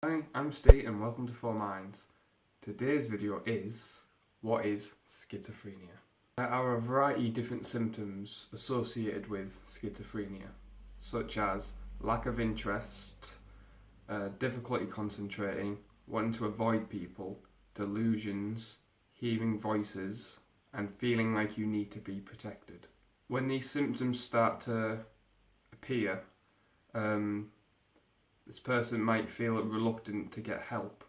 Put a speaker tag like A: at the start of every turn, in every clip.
A: Hi, I'm Steve and welcome to 4Minds. Today's video is, what is schizophrenia? There are a variety of different symptoms associated with schizophrenia, such as lack of interest, difficulty concentrating, wanting to avoid people, delusions, hearing voices, and feeling like you need to be protected. When these symptoms start to appear, this person might feel reluctant to get help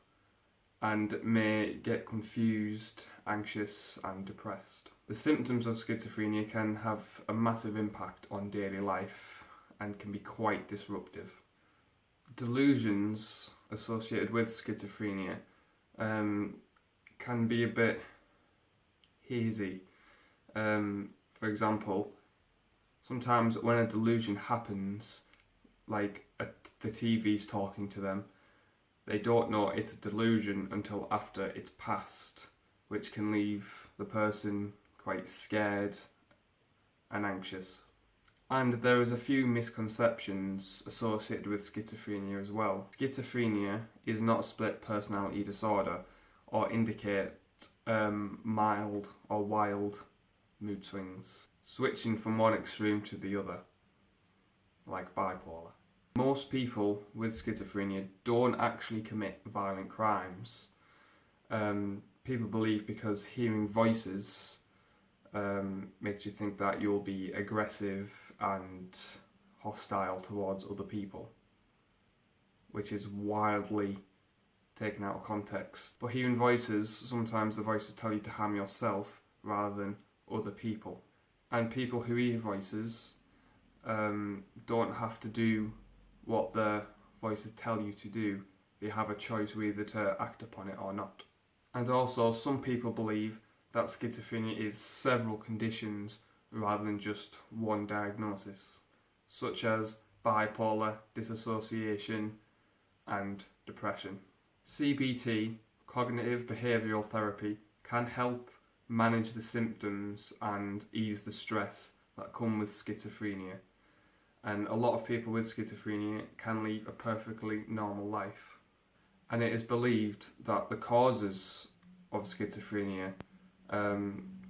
A: and may get confused, anxious and depressed. The symptoms of schizophrenia can have a massive impact on daily life and can be quite disruptive. Delusions associated with schizophrenia can be a bit hazy. For example, sometimes when a delusion happens, like the TV's talking to them, they don't know it's a delusion until after it's passed, which can leave the person quite scared and anxious. And there is a few misconceptions associated with schizophrenia as well. Schizophrenia is not a split personality disorder or indicate mild or wild mood swings, switching from one extreme to the other, like bipolar. Most people with schizophrenia don't actually commit violent crimes. People believe because hearing voices makes you think that you'll be aggressive and hostile towards other people, which is wildly taken out of context. But hearing voices, sometimes the voices tell you to harm yourself rather than other people. And people who hear voices don't have to do what the voices tell you to do. They have a choice whether to act upon it or not. And also, some people believe that schizophrenia is several conditions rather than just one diagnosis, such as bipolar, dissociation, and depression. CBT, cognitive behavioural therapy, can help manage the symptoms and ease the stress that come with schizophrenia. And a lot of people with schizophrenia can lead a perfectly normal life. And it is believed that the causes of schizophrenia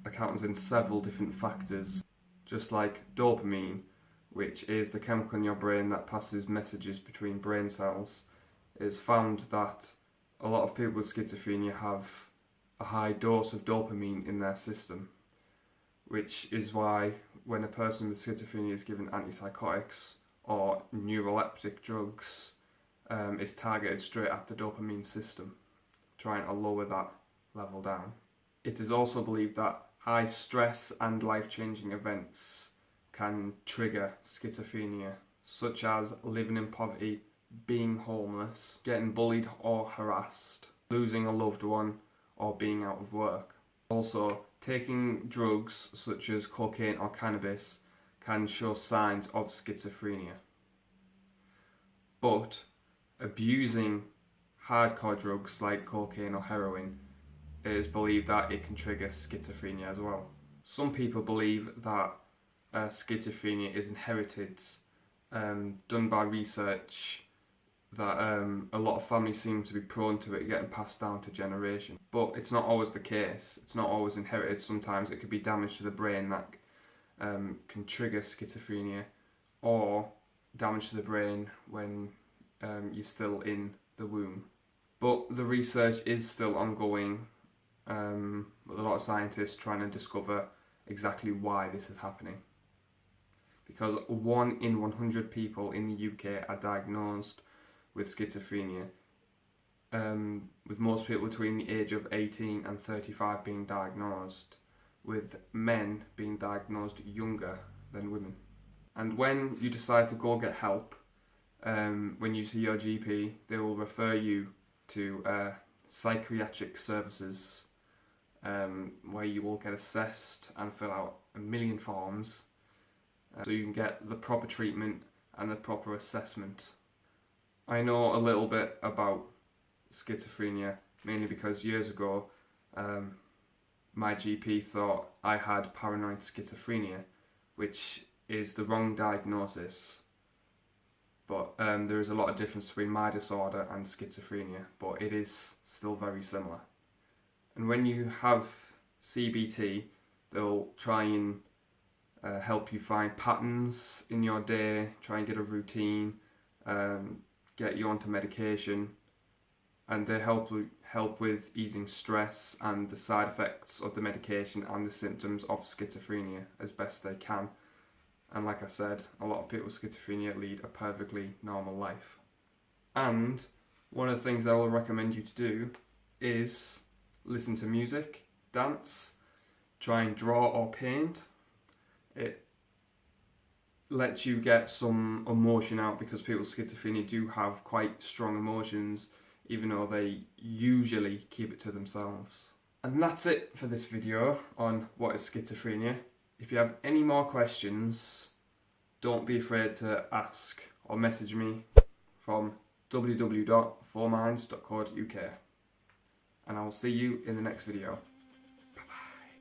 A: accounts in several different factors, just like dopamine, which is the chemical in your brain that passes messages between brain cells. It's found that a lot of people with schizophrenia have a high dose of dopamine in their system, which is why when a person with schizophrenia is given antipsychotics or neuroleptic drugs, it's targeted straight at the dopamine system, trying to lower that level down. It is also believed that high stress and life-changing events can trigger schizophrenia, such as living in poverty, being homeless, getting bullied or harassed, losing a loved one, or being out of work. Also, taking drugs such as cocaine or cannabis can show signs of schizophrenia. But abusing hardcore drugs like cocaine or heroin, it is believed that it can trigger schizophrenia as well. Some people believe that schizophrenia is inherited, done by research that a lot of families seem to be prone to it getting passed down to generation. But it's not always the case. It's not always inherited. Sometimes it could be damage to the brain that can trigger schizophrenia, or damage to the brain when you're still in the womb. But the research is still ongoing, with a lot of scientists trying to discover exactly why this is happening. Because 1 in 100 people in the UK are diagnosed with schizophrenia, with most people between the age of 18 and 35 being diagnosed, with men being diagnosed younger than women. And when you decide to go get help, when you see your GP, they will refer you to psychiatric services, where you will get assessed and fill out a million forms, so you can get the proper treatment and the proper assessment. I know a little bit about schizophrenia, mainly because years ago my GP thought I had paranoid schizophrenia, which is the wrong diagnosis. But there is a lot of difference between my disorder and schizophrenia, but it is still very similar. And when you have CBT, they'll try and help you find patterns in your day, try and get a routine, get you onto medication, and they help with easing stress and the side effects of the medication and the symptoms of schizophrenia as best they can. And like I said, a lot of people with schizophrenia lead a perfectly normal life. And one of the things I will recommend you to do is listen to music, dance, try and draw or paint. It lets you get some emotion out, because people with schizophrenia do have quite strong emotions, even though they usually keep it to themselves. And that's it for this video on what is schizophrenia. If you have any more questions, don't be afraid to ask or message me from www.4minds.co.uk. And I will see you in the next video. Bye bye.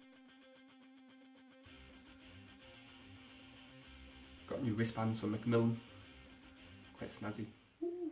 A: Got new wristbands from Macmillan. Quite snazzy. Ooh.